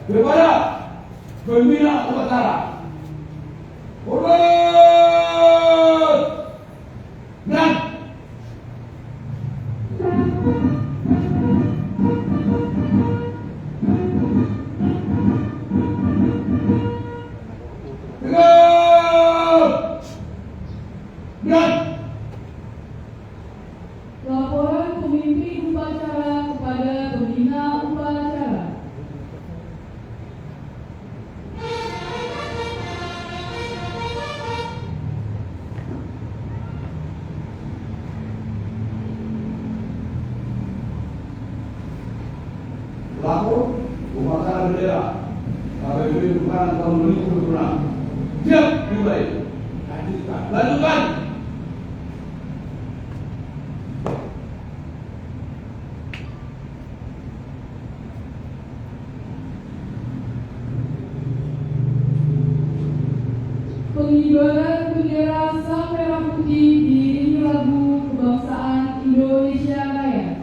kepada pembina upacara. Hormat! Dan laporan pemimpin upacara kepada pembina upacara. lapor upacara bendera KPP Bukan tahun 2026. Siap dimulai. Lanjutkan. Pengibaran bendera Sang Merah Putih diiringi lagu kebangsaan Indonesia Raya.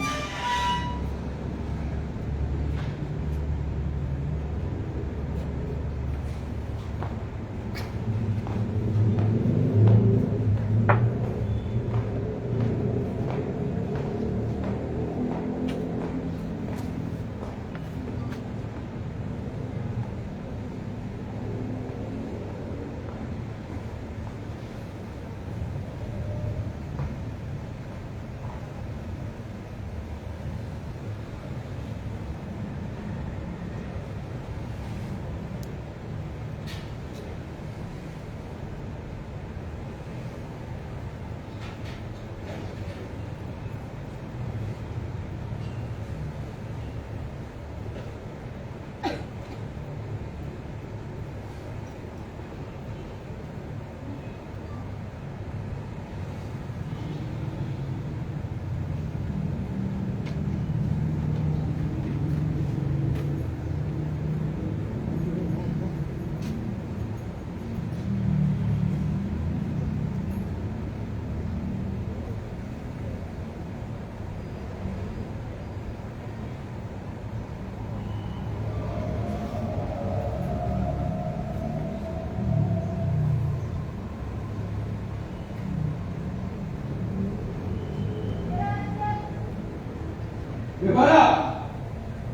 Kepada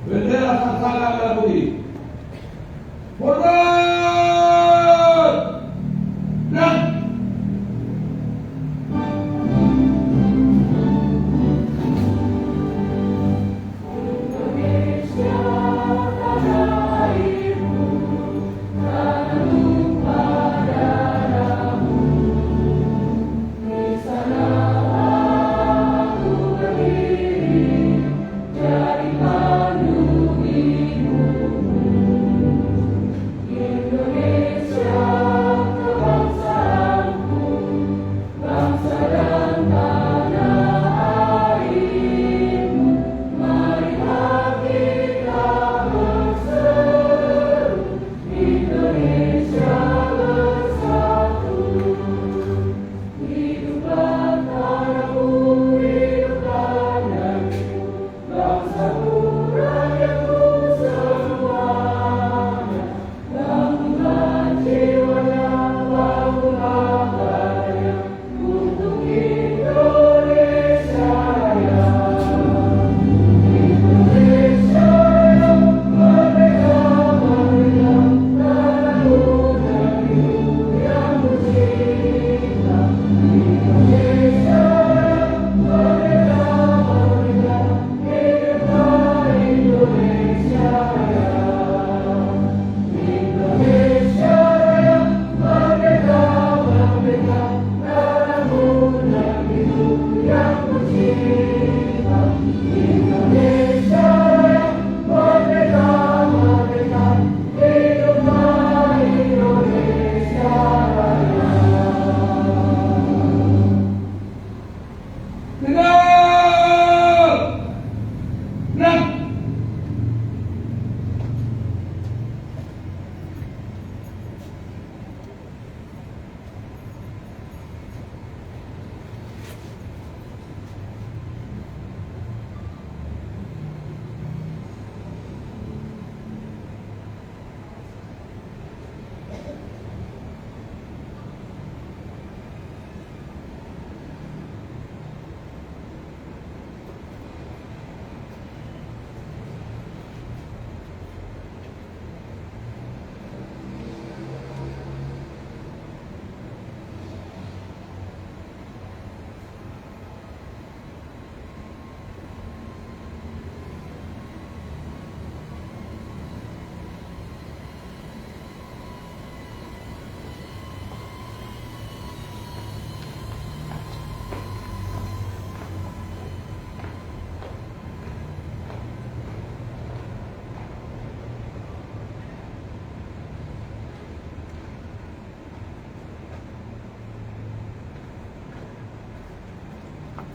bendera Sang Saka Merah Putih. Hormat! Dan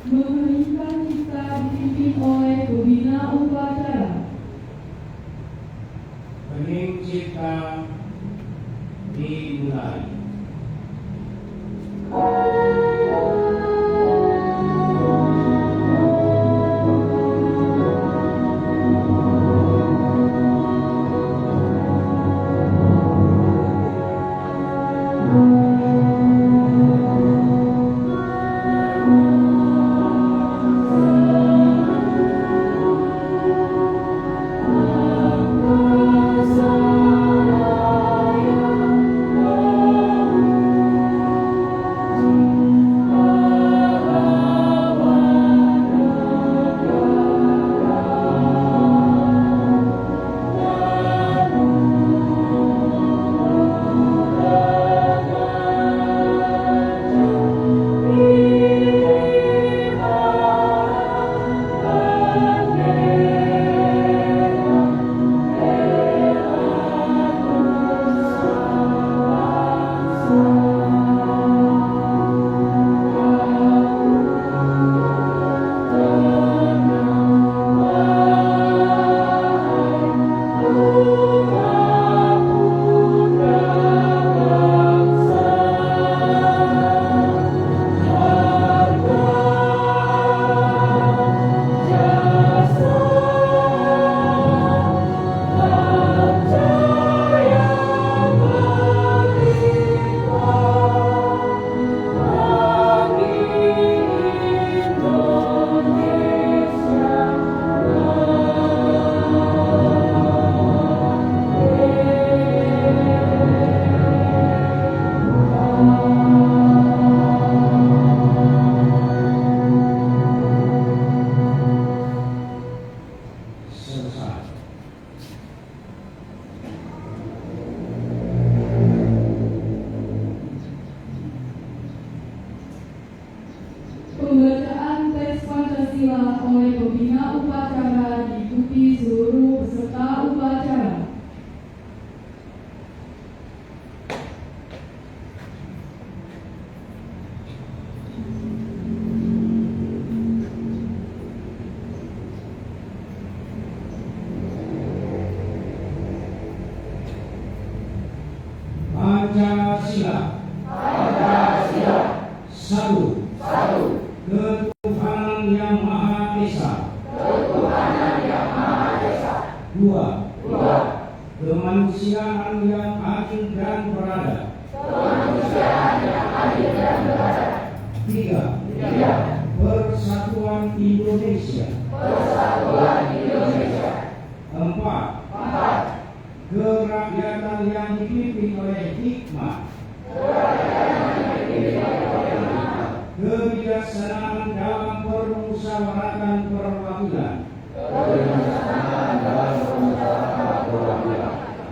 Mengheningkan cipta dipimpin oleh pembina upacara. Hening cipta dimulai. Pembacaan teks Pancasila oleh pembina upacara diikuti seluruh peserta upacara. Pancasila. Satu. Ketuhanan Yang Maha Esa. Dua. Kemanusiaan yang adil dan beradab. Tiga. Persatuan Indonesia. Empat. Kerakyatan yang dipimpin oleh hikmah. Kebijaksanaan dalam permusyawaratan perwakilan.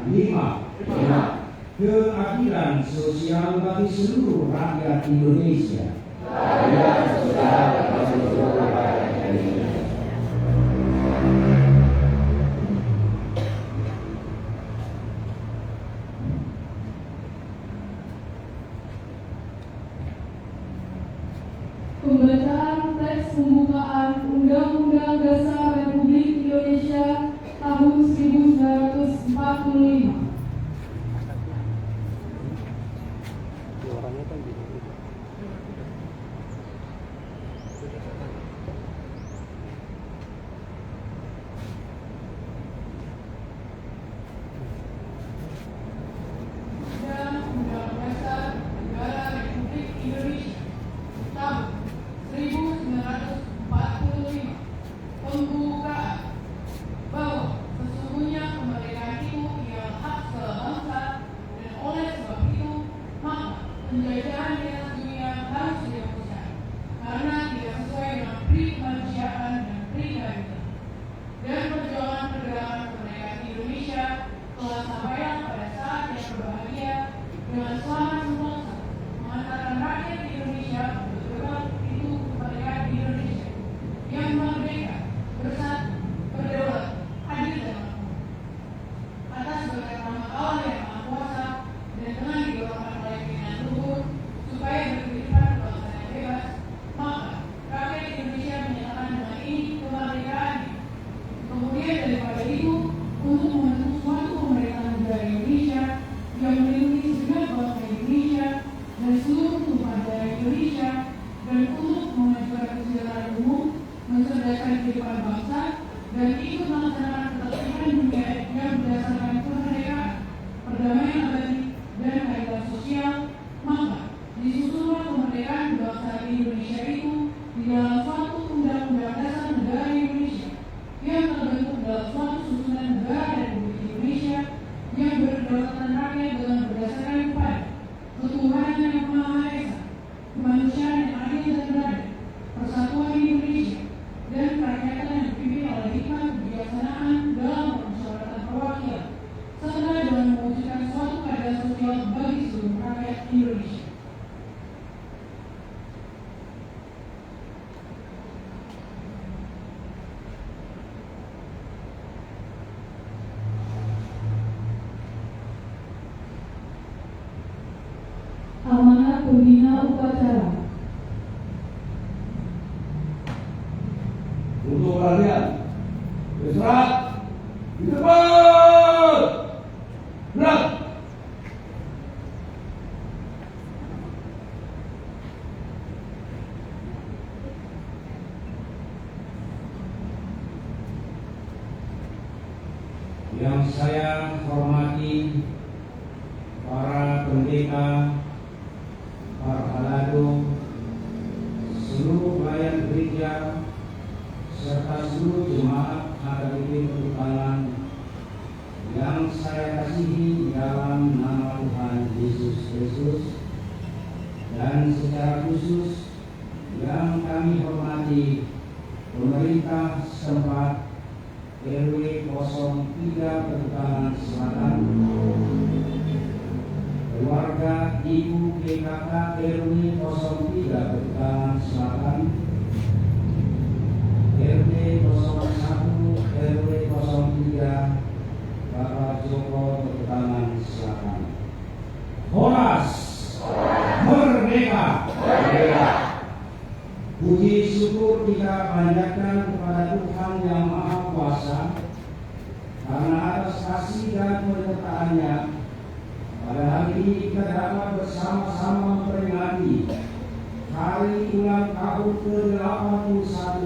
5. Keadilan sosial bagi seluruh rakyat Indonesia. Pembacaan teks pembukaan Undang-Undang Dasar Republik Indonesia tahun 1945. Undang-Undang Dasar Negara Republik Indonesia tahun 1945. Pembukaan bahwa sesungguhnya kemerdekaan itu ialah hak ikut melaksanakan ketertiban dunia yang berdasarkan kemerdekaan, perdamaian abadi, dan keadilan sosial, maka disusunlah kemerdekaan kebangsaan Indonesia itu di dalam suatu undang-undang dasar negara Indonesia yang terbentuk dalam suatu susunan negara Republik Indonesia yang berdasarkan rakyat dengan berdasarkan kepada ketuhanan yang Maha Esa, kemanusiaan yang adil dan beradab, persatuan Indonesia, dan kerakyatan yang dipimpin oleh hikmat kebijaksanaan dalam permusyawaratan perwakilan, serta dengan mewujudkan suatu keadilan sosial bagi seluruh rakyat Indonesia. Amanat pembina upacara. Untuk perhatian, berserak, di depan, gerak. Yang saya hormati para pendeta, para balado, seluruh pelayan gereja, serta seluruh jemaat HKBP Pertukaran yang saya kasihi dalam nama Tuhan Yesus Kristus, dan secara khusus yang kami hormati pemerintah setempat RW 03 Pertukaran Selatan, keluarga Ibu PKK RW 03 Pertukaran Selatan, RT 01 RW 03 Bapak Joko Pertukaran Selatan. Horas Merdeka! Puji syukur kita panjatkan kepada Tuhan Yang Maha Kuasa karena atas kasih dan penyertaannya pada hari ini kita dapat bersama-sama memperingati hari ulang tahun ke-81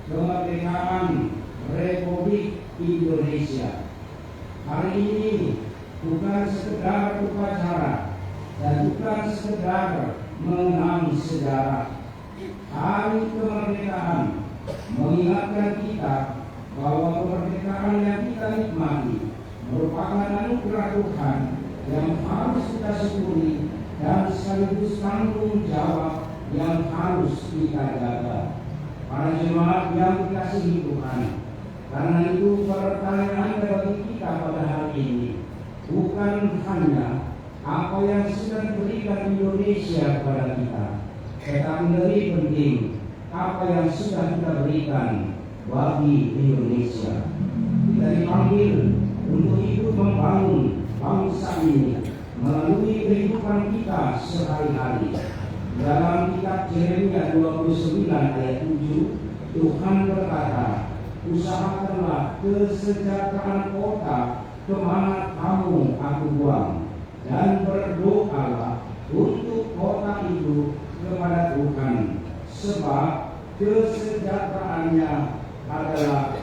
kemerdekaan Republik Indonesia. Hari ini bukan sekedar upacara dan bukan sekedar mengenang sejarah. Hari kemerdekaan mengingatkan kita bahwa kemerdekaan yang kita nikmati merupakan anugerah Tuhan yang harus kita syukuri dan sekaligus tanggung jawab yang harus kita jaga. Para jemaat yang dikasihi Tuhan, karena itu pertanyaan bagi kita pada hari ini bukan hanya apa yang sudah diberikan Indonesia kepada kita, tetapi lebih penting apa yang sudah kita berikan bagi Indonesia. Kita dipanggil untuk ikut membangun bangsa ini melalui kehidupan kita sehari-hari. Dalam kitab Yeremia 29 ayat 7, Tuhan berkata, usahakanlah kesejahteraan kota kemana kamu aku buang, dan berdoalah untuk kota itu kepada Tuhan, sebab kesejahteraannya adalah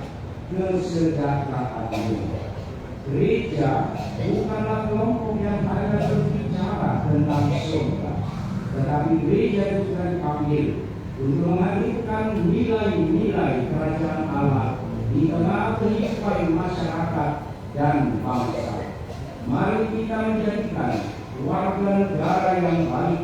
kesejahteraanmu. Gereja bukanlah kelompok yang hanya berbicara tentang surga, tetapi gereja juga dipanggil untuk menghadirkan nilai-nilai kerajaan Allah di tengah kehidupan masyarakat dan bangsa. Mari kita menjadikan warga negara yang baik,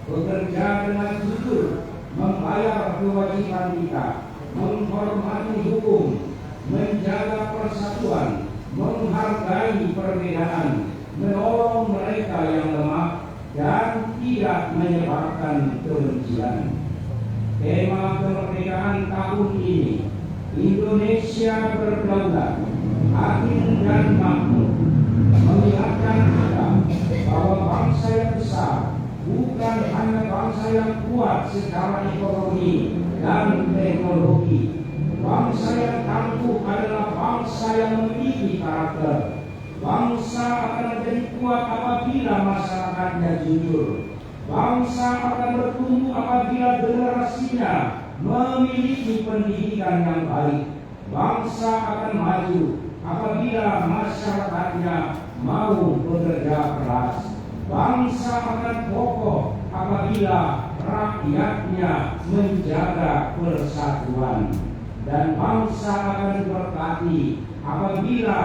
bekerja dengan jujur, membayar kewajiban kita, menghormati hukum, menjaga persatuan, menghargai perbedaan, menolong mereka yang lemah, dan tidak menyebarkan kebencian. Tema kemerdekaan tahun ini, Indonesia berdaulat, adil dan makmur, mengingatkan kita bahwa bangsa yang besar bukan hanya bangsa yang kuat secara ekonomi dan teknologi. Bangsa yang tangguh adalah bangsa yang memiliki karakter. Bangsa akan menjadi kuat apabila masyarakatnya jujur. Bangsa akan bertumbuh apabila generasinya memiliki pendidikan yang baik. bangsa akan maju apabila masyarakatnya mau bekerja keras. Bangsa akan kokoh apabila rakyatnya menjaga persatuan. Dan bangsa akan berkati apabila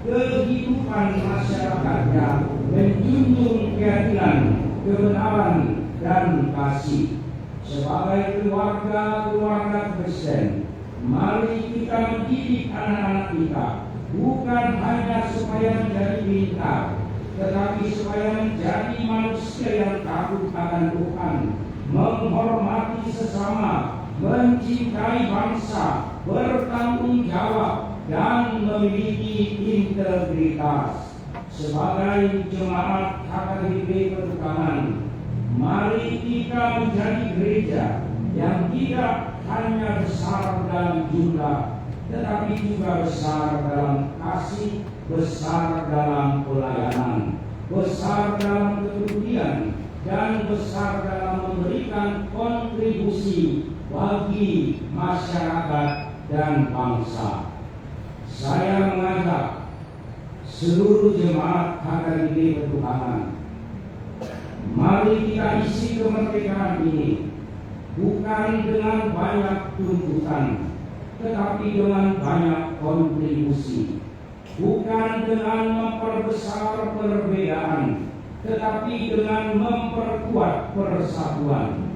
kehidupan masyarakatnya menjunjung keadilan, kebenaran, dan kasih. Sebagai keluarga Kristen, mari kita mendidik anak-anak kita bukan hanya supaya menjadi pintar, tetapi supaya menjadi manusia yang takut akan Tuhan, menghormati sesama, mencintai bangsa, bertanggung jawab, dan memiliki integritas. Sebagai jemaat HKBP Petukangan, mari kita menjadi gereja yang tidak hanya besar dalam jumlah, tetapi juga besar dalam kasih, besar dalam pelayanan, besar dalam kepedulian, dan besar dalam memberikan kontribusi bagi masyarakat dan bangsa. Saya mengajak seluruh jemaat HKBP Petukangan, mari kita isi kemerdekaan ini bukan dengan banyak tuntutan, tetapi dengan banyak kontribusi. Bukan dengan memperbesar perbedaan, tetapi dengan memperkuat persatuan.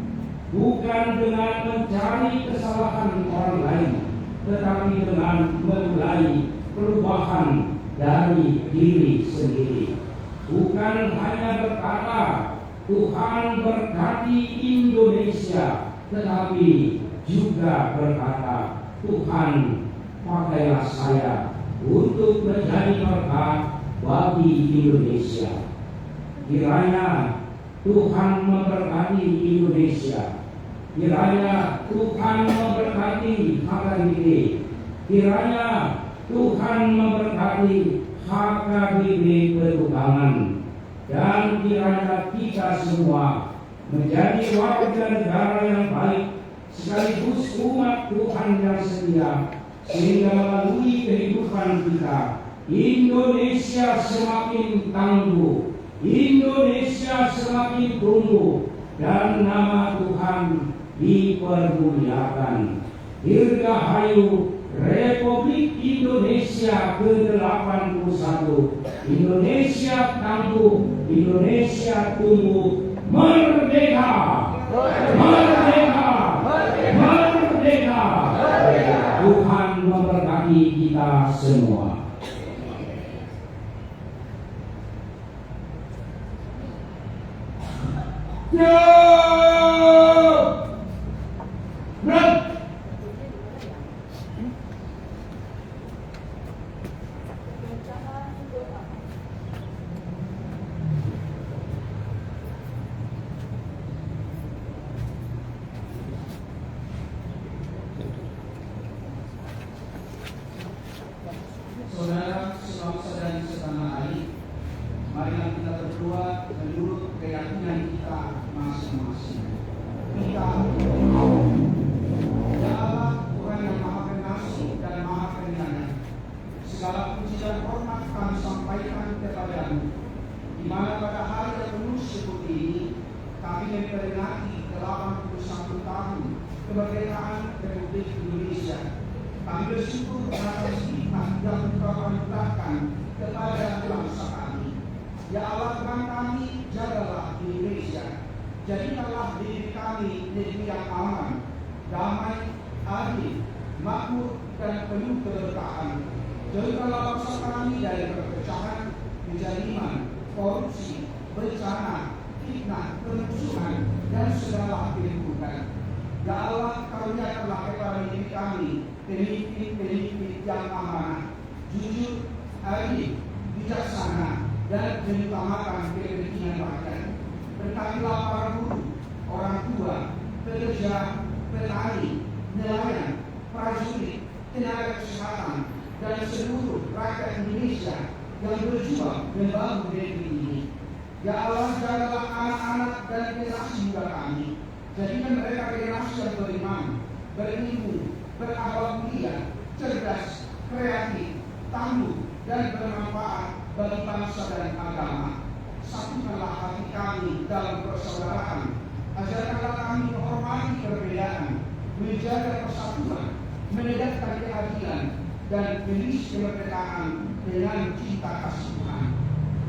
Bukan dengan mencari kesalahan orang lain, tetapi dengan memulai perubahan dari diri sendiri. Bukan hanya berkata Tuhan berkati Indonesia, tetapi juga berkata Tuhan pakailah saya untuk menjadi berkat bagi Indonesia. Kiranya Tuhan memberkati Indonesia. Kiranya Tuhan memberkati HKBP. Kiranya Tuhan memberkati HKBP Petukangan. Dan kiranya kita semua menjadi warga negara yang baik, sekaligus umat Tuhan yang setia, sehingga melalui kehidupan kita Indonesia semakin tangguh, Indonesia semakin tumbuh, dan nama Tuhan dipermuliakan. Dirgahayu Republik Indonesia ke-81. Indonesia tangguh, Indonesia tumbuh, merdeka, merdeka, merdeka. Tuhan memberkati kita semua. Saudara sebangsa dan setanah air, marilah kita berdua menurut keyakinan kita masing-masing. Kita ya Allah, Tuhan yang Maha Pengasih dan Maha Penyayang, segala puji dan hormat kami sampaikan kepadamu, di mana pada hari yang penuh seperti ini kami memperingati 81 tahun kemerdekaan Republik Indonesia. Kami bersyukur atas nikmat yang Engkau anugerahkan kepada bangsa kami. Ya Allah Tuhan kami, jagalah Indonesia. Jadikanlah diri kami negeri yang aman, damai, adil, makmur, dan penuh keberkahan. Jauhkanlah bangsa kami dari perpecahan, kezaliman, korupsi, bencana, fitnah, permusuhan, dan segala keburukan. Ya Allah, karuniakanlah kepada diri kami pemimpin-pemimpin yang amanah, jujur, adil, bijaksana, dan mengutamakan kepentingan rakyat. Berkatilah para guru, orang tua, pekerja, petani, nelayan, prajurit, tenaga kesehatan, dan seluruh rakyat Indonesia yang berjuang membangun negeri ini. Ya Allah, jagalah anak-anak dan generasi muda kami. Jadikan mereka generasi yang beriman, berilmu, berakhlak mulia, cerdas, kreatif, tangguh, dan bermanfaat bagi bangsa dan agama. Satukanlah hati kami dalam persaudaraan. Ajarkanlah kami menghormati perbedaan, menjaga persatuan, menegakkan keadilan, dan menulis kemerdekaan dengan cinta kasih Tuhan.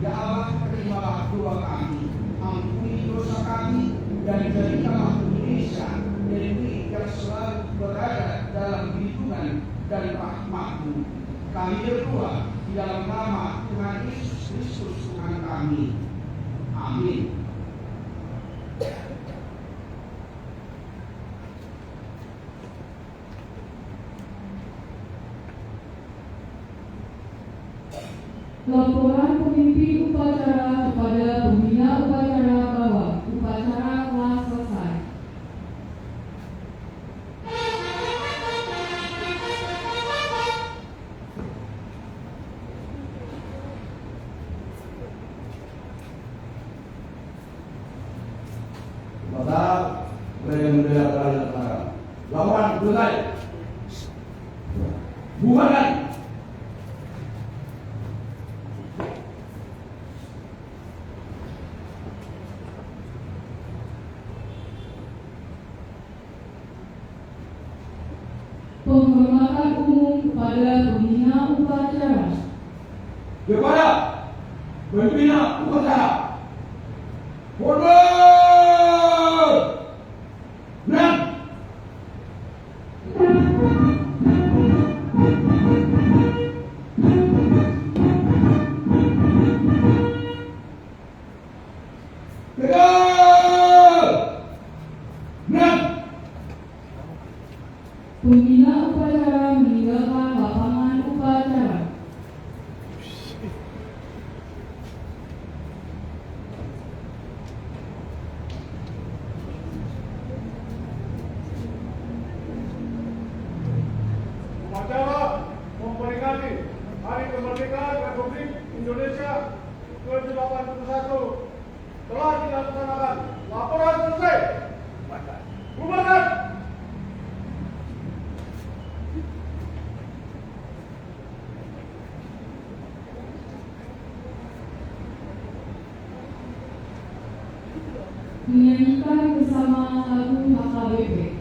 Ya Allah, terimalah doa kami, ampuni dosa kami, dan jadikanlah Indonesia negeri yang selalu berada dalam lindungan dan rahmat-Mu. Kami berdoa di dalam nama Tuhan Yesus Kristus Tuhan kami. Amin. Laporan pemimpin upacara kepada pembina upacara bahwa upacara telah selesai. Maka bendera negara. Lawan selesai. Bubarkan. Penghormatan umum kepada pembina upacara. Kepada pembina upacara. Hormat. Menang. Tegak. Menang. Pembina upacara meninggalkan lapangan upacara. Upacara memperingati Hari Kemerdekaan Republik Indonesia ke-81 telah dilaksanakan. Laporan selesai. Bubarkan. Menyanyikan bersama lagu HKBP.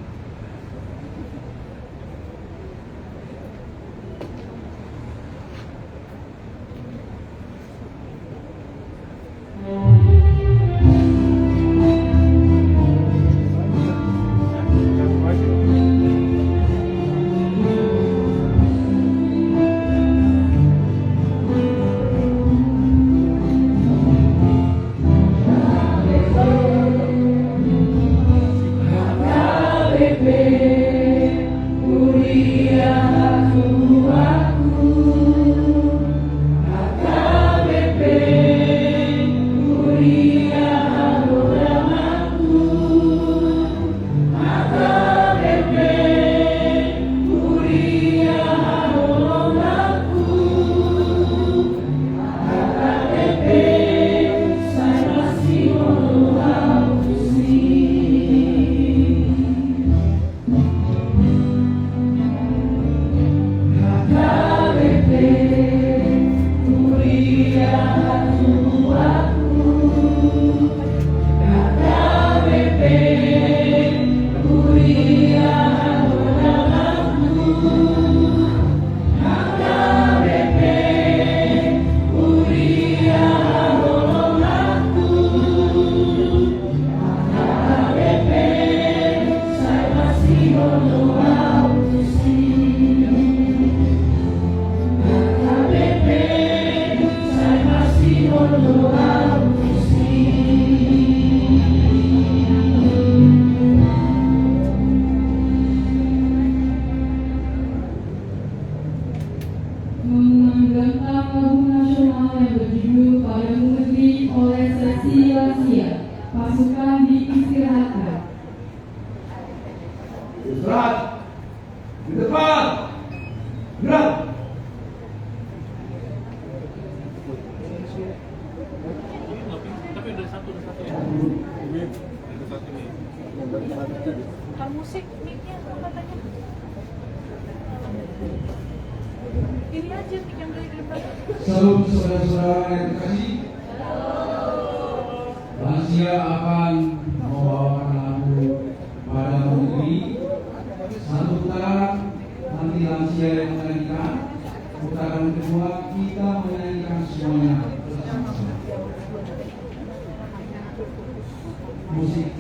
Mengandalkan lagu nasional yang berjudul Padamu Negeri oleh Seksi Lansia, pasukan diistirahatkan. Istirahat. Di depan. Gerak. Musik mic-nya katanya. Salam saudara-saudara yang terkasih. Lansia akan membawakan lagu Padamu Negeri. Satu putaran, nanti lansia yang menyanyikan. Putaran kedua kita menyanyikan semuanya bersama-sama. Musik.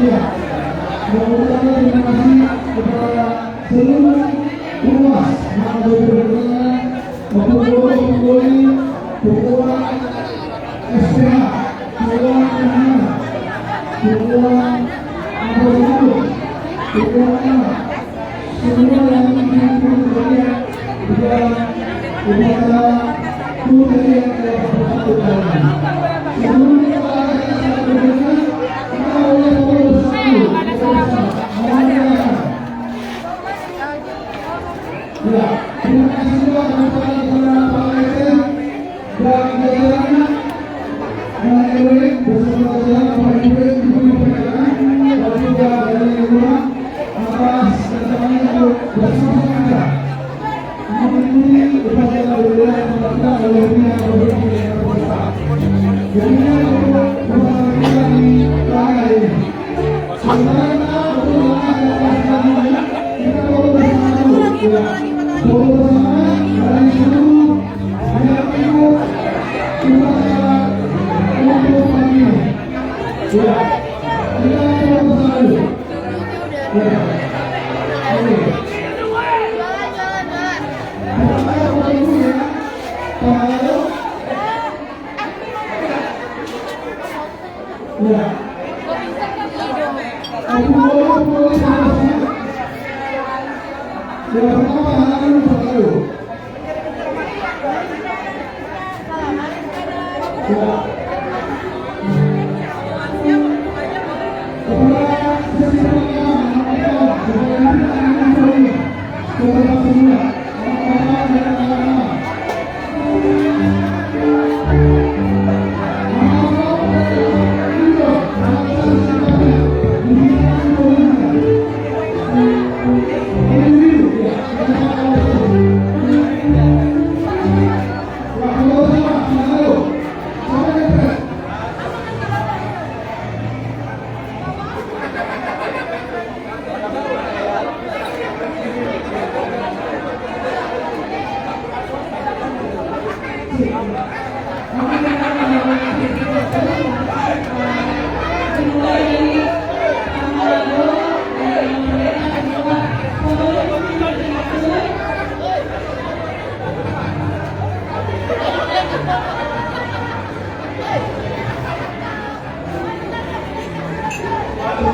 Iya. Yang pertama terima kasih kepada seluruh umas yang ada di berkenaan Pemboli, Ketua SPH, Ketua Kemenang, Ketua Anggota, Ketua Anak, semua yang dipimpin bagian di dalam upacara putri yang telah bersatu kali ini. Sebelumnya akan kita berikan kita oleh pengurus bersama. Ya, terima kasih juga kepada Pak RT dan jajarannya dan RW bersama jajaran Pak RW Ibu Perdagangan dan juga dari rumah atas kedatangannya untuk bersama-sama mengikuti upacara budaya yang dilakukan oleh pihak provinsi Jakarta Pusat. Demikian untuk upacara kita di Praga ini. Sementara untuk langkah yang selanjutnya kita baru bersama dulu. Baru bersama dari seluruh yang ikut upacara untuk pagi ini. Ya, kita baru bersama dulu. Ya, oke. Ya. Terima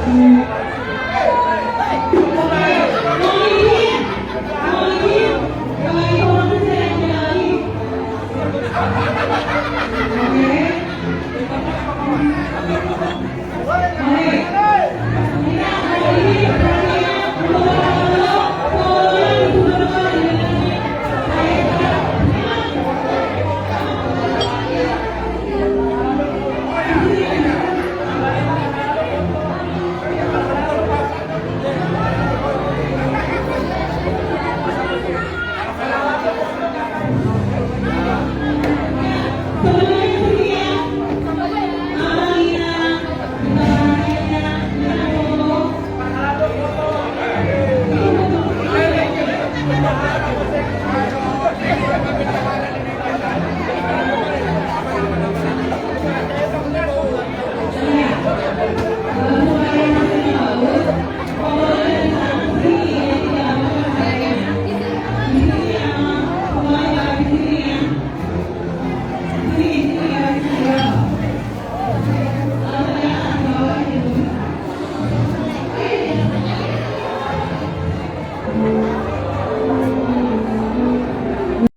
kasih.